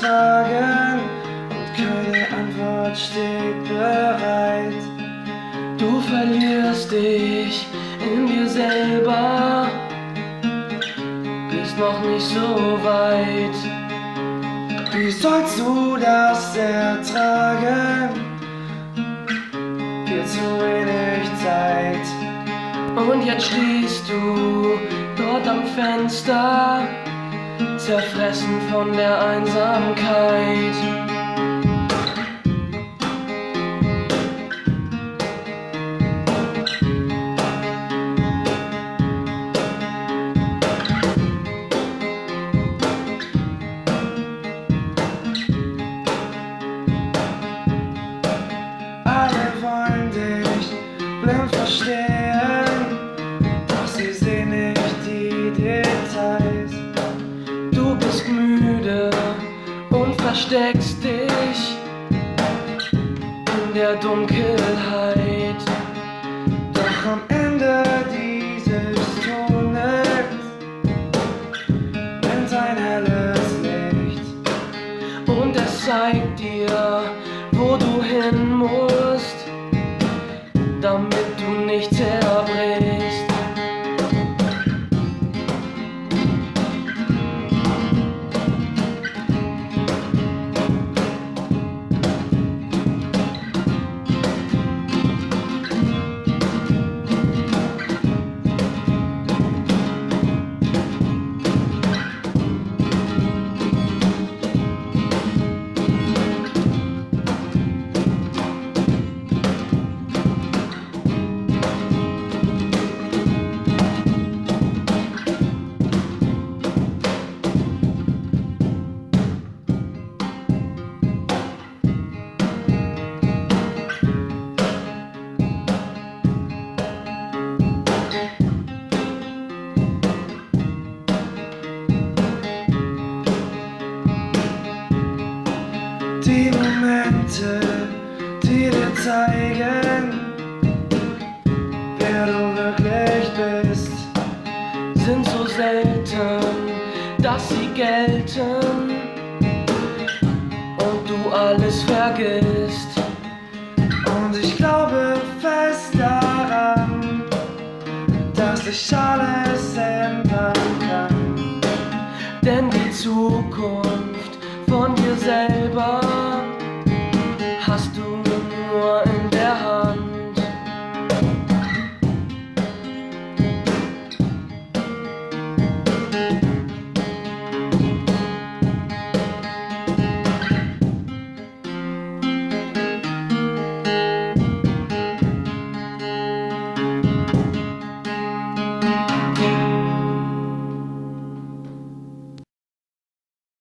Fragen und keine Antwort steht bereit. Du verlierst dich in dir selber, bist noch nicht so weit. Wie sollst du das ertragen? Viel zu wenig Zeit. Und jetzt stehst du dort am Fenster, zerfressen von der Einsamkeit. Alle wollen dich blind verstehen, doch sie sehen nicht die Details. Du bist müde und versteckst dich in der Dunkelheit. Doch am Ende dieses Tunnels brennt ein helles Licht und es zeigt dir, wo du hin musst, damit du nicht zerbrichst. Die Momente, die dir zeigen, wer du wirklich bist, sind so selten, dass sie gelten und du alles vergisst. Und ich glaube fest daran, dass sich alles ändern kann, denn die Zukunft von dir selber